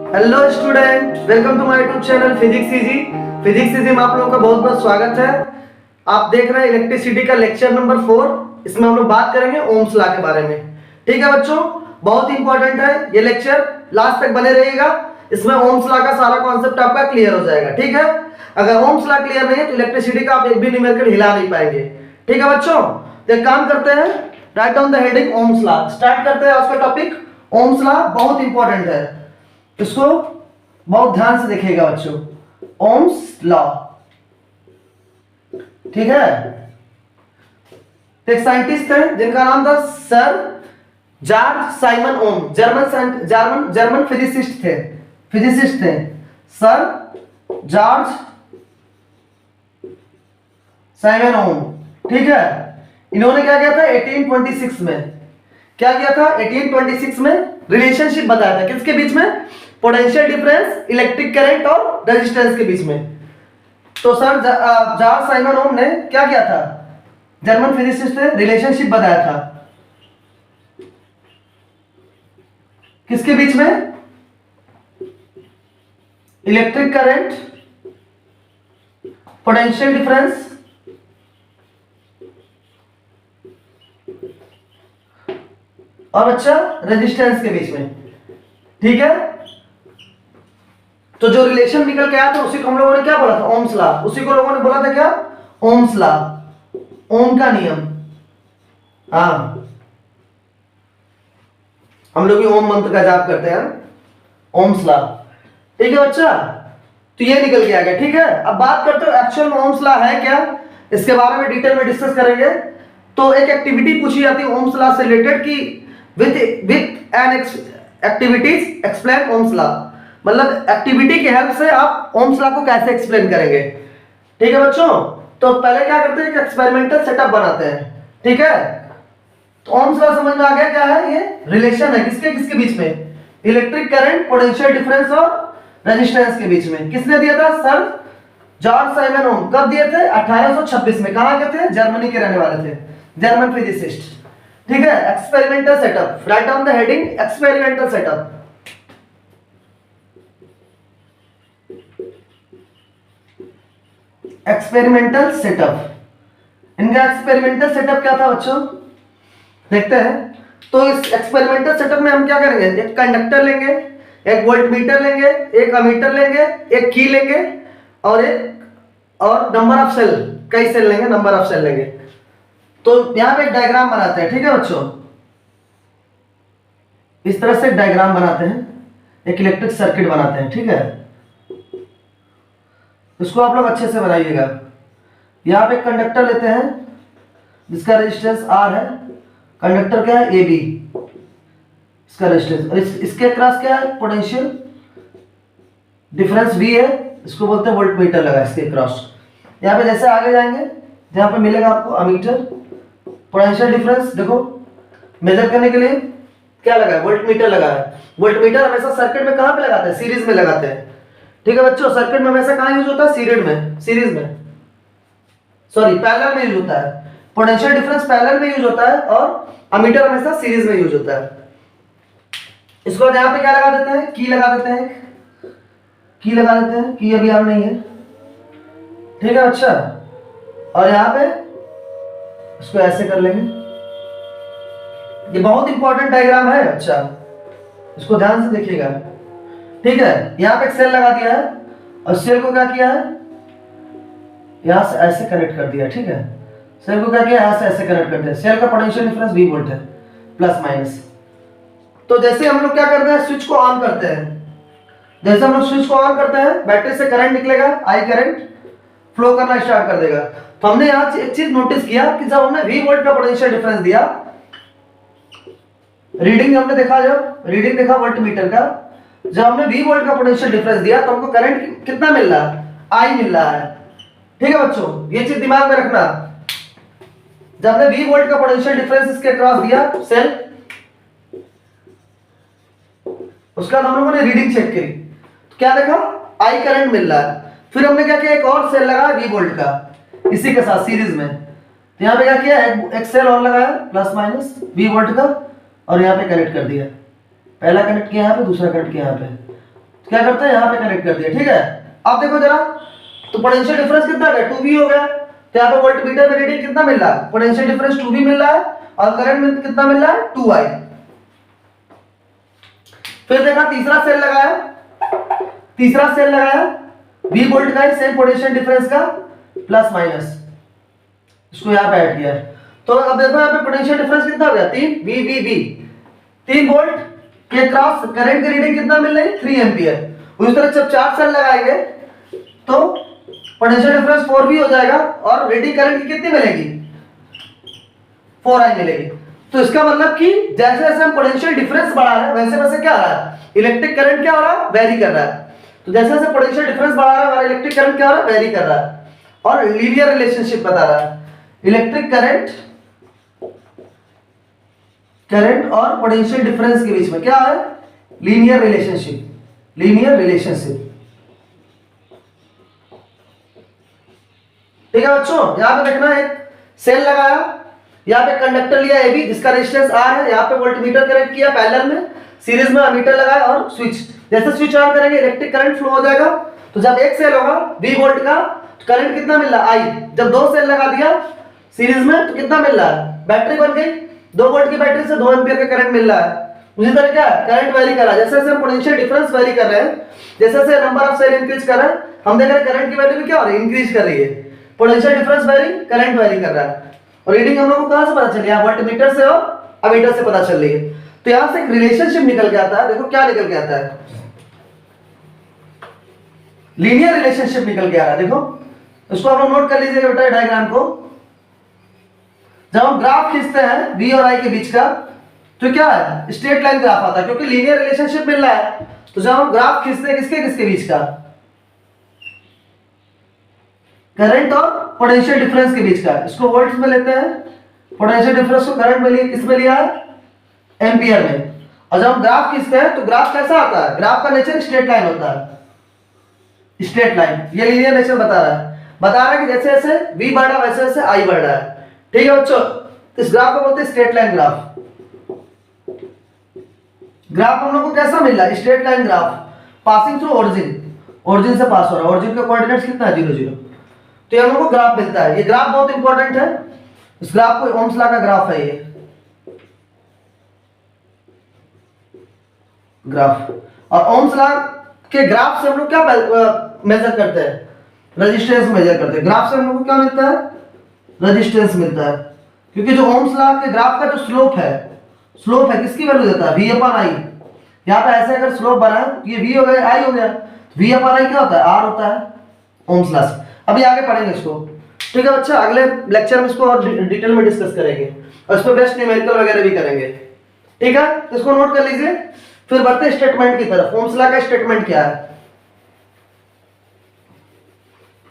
Hello student, welcome to my YouTube channel physics easy. Physics easy में आप लोगों का बहुत बहुत स्वागत है। आप देख रहे हैं इलेक्ट्रिसिटी का लेक्चर नंबर 4। इसमें हम लोग बात करेंगे ओम्स लॉ के बारे में। ठीक है बच्चों, बहुत इंपॉर्टेंट है ये लेक्चर, लास्ट तक बने रहिएगा। इसमें ओम्स लॉ का सारा कॉन्सेप्ट आपका क्लियर हो जाएगा। ठीक है, अगर ओम्स लॉ क्लियर नहीं है तो इलेक्ट्रिसिटी का आप एक भी न्यूमेरिकल हिला नहीं पाएंगे। ठीक है बच्चों, तो एक काम करते हैं, write down the heading Ohm's law. Start करते हैं आज का टॉपिक। ओम्स लॉ बहुत इंपॉर्टेंट है, इसको बहुत ध्यान से देखिएगा बच्चों। ओम्स लॉ, ठीक है। एक साइंटिस्ट थे जिनका नाम था सर जॉर्ज साइमन ओम। जर्मन फिजिसिस्ट थे सर जॉर्ज साइमन ओम। ठीक है, इन्होंने क्या किया था 1826 में, क्या किया था 1826 में रिलेशनशिप बताया था किसके बीच में, पोटेंशियल डिफरेंस, इलेक्ट्रिक करंट और रेजिस्टेंस के बीच में। तो सर जॉर्ज साइमन ओम ने क्या किया था, जर्मन फिजिसिस्ट ने रिलेशनशिप बताया था किसके बीच में, इलेक्ट्रिक करंट, पोटेंशियल डिफरेंस और अच्छा रेजिस्टेंस के बीच में। ठीक है, तो जो रिलेशन निकल के आया था उसी को हम लोगों ने क्या बोला था, ओम्स लॉ। उसी को लोगों ने बोला था क्या, ओम्स लॉ, ओम का नियम। हाँ, हम लोग भी ओम मंत्र का जाप करते हैं, ओम्स लॉ। ठीक है बच्चा, तो ये निकल के आ गया। ठीक है, अब बात करते हैं एक्चुअल में ओम्स लॉ है क्या, इसके बारे में डिटेल में डिस्कस करेंगे। तो एक एक्टिविटी पूछी जाती है ओम्स लॉ से रिलेटेड की with an activities explain Ohm's law, मतलब एक्टिविटी की हेल्प से आप ओम्स लॉ को कैसे एक्सप्लेन करेंगे। ठीक है बच्चों, तो पहले क्या करते हैं कि एक्सपेरिमेंटल सेटअप बनाते हैं। ठीक है, तो ओम्स लॉ समझ में आ गया क्या है, ये रिलेशन है किसके किसके बीच में, इलेक्ट्रिक करंट, पोटेंशियल डिफरेंस और रेजिस्टेंस के बीच में। किसने दिया था, सर जॉर्ज साइमन ओम। कब दिए थे, 1826 में। कहां के थे, जर्मनी के रहने वाले थे, जर्मन फिजिसिस्ट। ठीक है, experimental setup, write down the heading experimental setup. Experimental setup, इनका एक्सपेरिमेंटल सेटअप क्या था बच्चों, देखते हैं। तो इस एक्सपेरिमेंटल सेटअप में हम क्या करेंगे, एक कंडक्टर लेंगे, एक वोल्टमीटर लेंगे, एक अमीटर लेंगे, एक की लेंगे और नंबर ऑफ सेल, कई सेल लेंगे, नंबर ऑफ सेल लेंगे। तो यहां पे एक डायग्राम बनाते हैं। ठीक है बच्चों, इस तरह से डायग्राम बनाते हैं, एक इलेक्ट्रिक सर्किट बनाते हैं। ठीक है, इसको आप लोग अच्छे से बनाइएगा। यहां पे कंडक्टर लेते हैं जिसका रेजिस्टेंस R है, कंडक्टर क्या है AB, इसका रेजिस्टेंस, और इसके क्रॉस क्या है, पोटेंशियल डिफरेंस V है, इसको बोलते हैं वोल्टमीटर लगा इसके क्रॉस। यहां पे जैसे आगे जाएंगे, जहां पे मिलेगा आपको अमीटर, पोटेंशियल डिफरेंस देखो मेजर करने के लिए क्या लगा है, वोल्टमीटर लगा है। वोल्टमीटर हमेशा सर्किट में कहां पे लगाते हैं, सीरीज में लगाते हैं। ठीक है बच्चों, सर्किट में हमेशा कहां यूज होता है, सीरीज में सॉरी पैरेलल में यूज होता है। पोटेंशियल डिफरेंस पैरेलल में यूज होता है और अमीटर हमेशा सीरीज में यूज होता है। इसको यहां पे क्या लगा देते हैं, की लगा देते हैं, की लगा देते हैं, की अभी याद नहीं है। ठीक है अच्छा, और यहां पे इसको ऐसे कर लेंगे। ये बहुत इंपॉर्टेंट डायग्राम है अच्छा, इसको ध्यान से देखिएगा। ठीक है, यहां पे एक सेल लगा दिया है और सेल को क्या किया है, यहां से ऐसे कनेक्ट कर दिया। ठीक है, सेल को क्या किया, यहां से ऐसे कनेक्ट करते हैं। सेल का पोटेंशियल डिफरेंस V वोल्ट है, प्लस माइनस। तो जैसे हम लोग क्या करते हैं, स्विच को ऑन करते हैं, जैसे हम लोग स्विच को ऑन करते हैं, बैटरी से करंट निकलेगा, I करंट फ्लो करना स्टार्ट कर देगा। तो हमने यहां से एक चीज नोटिस किया कि जब हमने V वोल्ट का पोटेंशियल डिफरेंस दिया, रीडिंग हमने देखा, जब रीडिंग देखा वोल्टमीटर का, जब हमने V वोल्ट का पोटेंशियल डिफरेंस दिया तो हमको करंट कितना मिल रहा है, I मिल रहा है। ठीक है बच्चों, ये चीज दिमाग में रखना। जब हमने V वोल्ट का पोटेंशियल डिफरेंस इसके क्रॉस दिया सेल, उसका हम लोगों ने रीडिंग चेक करी, तो क्या देखा, I करंट मिल रहा है। फिर हमने क्या किया, एक और सेल लगा V वोल्ट का इसी के साथ सीरीज में। तो यहाँ पे क्या किया, एक सेल और लगाया प्लस माइनस V वोल्ट का और यहाँ पे कनेक्ट कर दिया। पहला कनेक्ट किया यहाँ पे, दूसरा कनेक्ट किया यहाँ पे। क्या करते हैं, यहाँ पे कनेक्ट कर दिया। ठीक है, अब देखो जरा, तो पोटेंशियल डिफरेंस कितना है, 2V हो गया। तो यहाँ पे वोल्टमीटर में रीडिंग कितना मिल रहा है, पोटेंशियल डिफरेंस 2V मिल रहा है, और करंट में कितना मिल रहा है, 2I। फिर देखा तीसरा सेल लगाया, V वोल्ट का सेम पोटेंशियल डिफरेंस का प्लस माइनस, इसको यहाँ पे ऐड किया। तो अब देखो यहाँ पे पोटेंशियल डिफरेंस कितना हो गया, 3 3 वोल्ट के क्रॉस करंट की रीडिंग कितना मिल रही है, 3 एंपियर। उसी तरह जब 4 सेल लगाएंगे तो पोटेंशियल डिफरेंस 4V हो जाएगा, और रीडिंग करंट की कितनी मिलेगी, 4I मिलेगी। तो इसका मतलब कि जैसे जैसे हम पोटेंशियल डिफरेंस बढ़ा रहे हैं, वैसे वैसे क्या हो रहा है, इलेक्ट्रिक करंट क्या हो रहा है, वेरी कर रहा है। तो जैसे जैसे पोटेंशियल डिफरेंस बढ़ा रहा है, हमारा इलेक्ट्रिक करंट क्या हो रहा है, वेरी कर रहा है। और लीनियर रिलेशनशिप बता रहा है, इलेक्ट्रिक करंट और पोटेंशियल डिफरेंस के बीच में क्या है, लीनियर रिलेशनशिप। ठीक है बच्चों, यहां पे देखना, एक सेल लगाया, यहाँ पे कंडक्टर लिया AB जिसका रेजिस्टेंस R है, यहाँ पे वोल्टमीटर कनेक्ट किया पैरेलल में, सीरीज में मीटर लगाया, और स्विच, जैसे स्विच ऑन करेंगे इलेक्ट्रिक करंट फ्लो हो जाएगा। तो जब एक सेल होगा V वोल्ट का, तो करंट कितना मिल रहा है, I। जब 2 सेल लगा दिया सीरीज में, तो कितना मिल रहा है, बैटरी बन गई, 2 वोल्ट की बैटरी से 2 एंपियर का करंट मिल रहा है। उसी तरह क्या करंट वेरी कर रहा है, जैसे जैसे हम पोटेंशियल डिफरेंस वेरी कर रहे हैं, जैसे जैसे नंबर ऑफ सेल इंक्रीज कर रहा है, हम देख रहे हैं करंट की वैल्यू भी क्या हो रही है, इंक्रीज कर रही है। Potential difference very, current very कर रहा है। और रीडिंग हम लोग को कहां से पता चली है, वोल्टमीटर से और अमीटर से पता चल रही है। तो यहां से एक रिलेशनशिप निकल के आता है, देखो क्या निकल के आता है, लीनियर रिलेशनशिप निकल के आ रहा है। देखो इसको आप लोग नोट कर लीजिएगा बेटा डायग्राम को। जब हम ग्राफ खींचते हैं V और I के बीच का, तो क्या है, स्ट्रेट लाइन ग्राफ आता है, क्योंकि लीनियर रिलेशनशिप मिल रहा है। तो जब हम ग्राफ खींचते हैं किसके बीच का, करंट और पोटेंशियल डिफरेंस के बीच का, इसको वोल्ट्स में लेते हैं, पोटेंशियल डिफरेंस को करंट में लिए, किसमें लिया है, एम्पियर में। और जब हम ग्राफ खींचते हैं तो ग्राफ कैसा आता है, ग्राफ का नेचर स्ट्रेट लाइन होता है, स्ट्रेट लाइन। ये लीनियर नेचर बता रहा है कि जैसे जैसे V बढ़ रहा है वैसे वैसे I बढ़ रहा है। ठीक है बच्चों, इस ग्राफ को बोलते हैं स्ट्रेट लाइन ग्राफ। ग्राफ हम लोग को कैसा मिल रहा है, straight line graph, passing through origin से पास हो रहा है, ओरिजिन का कोऑर्डिनेट्स कितना है, 0 0। तो ये हम लोग को ग्राफ मिलता है। ये ग्राफ बहुत इंपॉर्टेंट है, इस ग्राफ को ओम्स लॉ का ग्राफ है ये ग्राफ। और ओम्स लॉ के ग्राफ से हम लोग क्या मेजर करते हैं, रेजिस्टेंस मेजर करते हैं। ग्राफ से हम लोग को क्या मिलता है, रेजिस्टेंस मिलता है, क्योंकि जो ओम्स लॉ के ग्राफ का जो स्लोप है किसकी वैल्यू देता है, V/I। यहाँ पे ऐसे अगर स्लोप बना है, ये V हो गया, I हो गया, V/I क्या होता है, R होता है ओम्स लॉ से। अभी आगे पढ़ेंगे इसको। ठीक है बच्चा, अगले लेक्चर में इसको और डिटेल में डिस्कस करेंगे, और इस पर बेस्ट न्यूमेरिकल वगैरह भी करेंगे। ठीक है, तो इसको नोट कर लीजिए। फिर बढ़ते स्टेटमेंट की तरफ। ओम्स लॉ का स्टेटमेंट क्या है,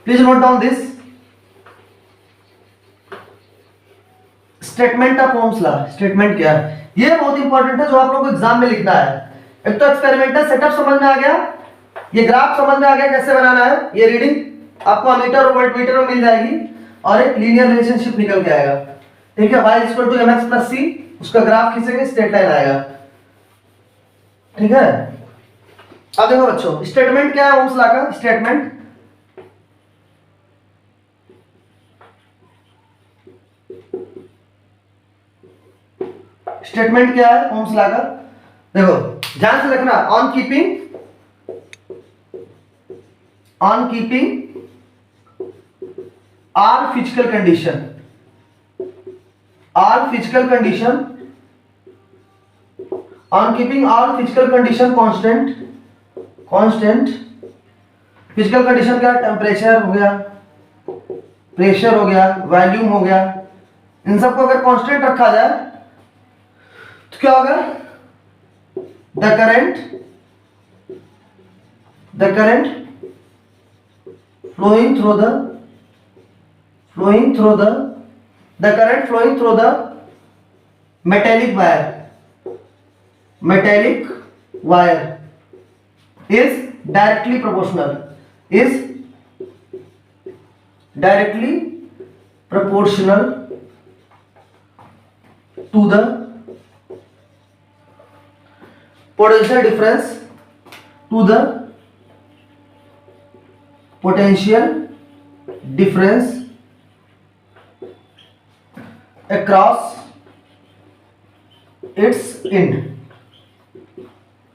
please note down this. Statement of Ohm's law, statement क्या है, ये बहुत इंपॉर्टेंट है, जो आप लोगों को एग्जाम में लिखना है। एक तो एक्सपेरिमेंटल सेटअप समझ में आ गया, ये ग्राफ समझ में आ गया कैसे बनाना है, ये रीडिंग आपको अमीटर और वोल्टमीटर में मिल जाएगी, और एक लीनियर रिलेशनशिप निकल के आएगा। ठीक है, y = mx + c, उसका ग्राफ खींचेंगे, स्ट्रेट लाइन आएगा। ठीक है, अब देखो बच्चों, स्टेटमेंट क्या है ओम्स लॉ का, स्टेटमेंट क्या है ओम्स लॉ का, देखो ध्यान से रखना। On keeping all physical condition on keeping all physical condition constant। Physical condition क्या, टेम्परेचर हो गया, प्रेशर हो गया, वॉल्यूम हो गया, इन सबको अगर कांस्टेंट रखा जाए तो क्या होगा, the current flowing through the metallic wire is directly proportional to the potential difference to the potential difference across its and.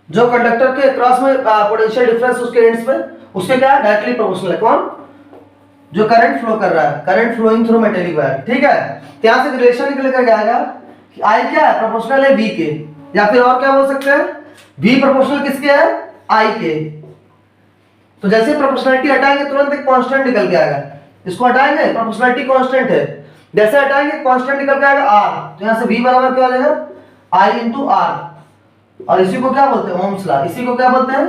जो कंडक्टर के क्रॉस में पोटेंशियल डिफरेंस उसके एंड्स पे, उसके क्या है, डायरेक्टली प्रोपोर्शनल है। कौन? जो करंट फ्लो कर रहा है, current flowing through metallic wire. ठीक है, तो यहां से रिलेशन निकल कर आएगा कि आई क्या है, प्रोपोर्शनल है वी के, या फिर और क्या बोल सकते हैं, वी प्रोपोर्शनल किसके है, आई के। तो जैसे प्रोपोर्शनलिटी हटाएंगे तुरंत एक कांस्टेंट निकल के आएगा, इसको हटाएंगे, प्रोपोर्शनलिटी कांस्टेंट है, जैसे हटाएंगे कांस्टेंट निकल के आएगा आर, तो यहां से v बराबर क्या हो जाएगा, आई इंटू आर। और इसी को क्या बोलते हैं, ओम्स लॉ। इसी को क्या बोलते हैं,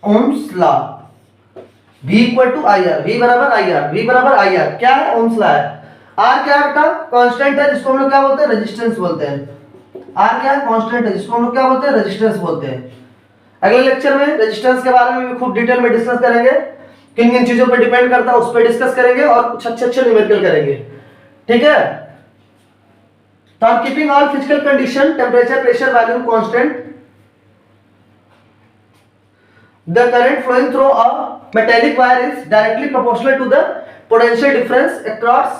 Ohm's law. v equal to I R, v बराबर आई आर, v बराबर आई आर क्या है, ओम्स लॉ है। r क्या है बेटा, कांस्टेंट है, जिसको हम लोग क्या बोलते हैं, रेजिस्टेंस बोलते हैं। r क्या है, कांस्टेंट है, जिसको हम लोग क्या बोलते हैं, रेजिस्टेंस बोलते हैं। अगले लेक्चर में रेजिस्टेंस के बारे में भी खूब डिटेल में डिस्कस करेंगे, किन किन चीजों पर डिपेंड करता है उस पर डिस्कस करेंगे, और कुछ अच्छे न्यूमेरिकल करेंगे। ठीक है, तो keeping all physical condition, temperature, pressure, volume constant, the current flowing through a metallic wire is directly proportional to the potential difference across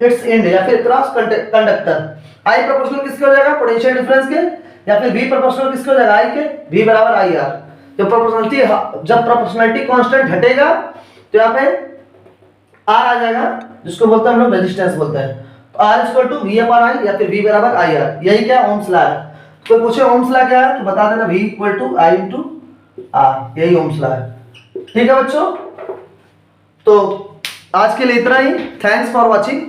its end, या फिर across conductor। I proportional किसके हो जाएगा, potential difference के, या फिर V proportional किसके हो जाएगा, I के, V बराबर आई आर। जब proportionality constant हटेगा तो यहाँ पे R आ जाएगा, जिसको बोलते हैं हम लोग रेजिस्टेंस बोलते हैं। तो R equal to V upon I, या फिर V बराबर आई आर। यही क्या ओम्स लॉ है। तो पूछे ओम्स लॉ क्या है, तो बता देना V equal to I into R, यही ओम्स लॉ है। ठीक है बच्चों, तो आज के लिए इतना ही। Thanks for watching.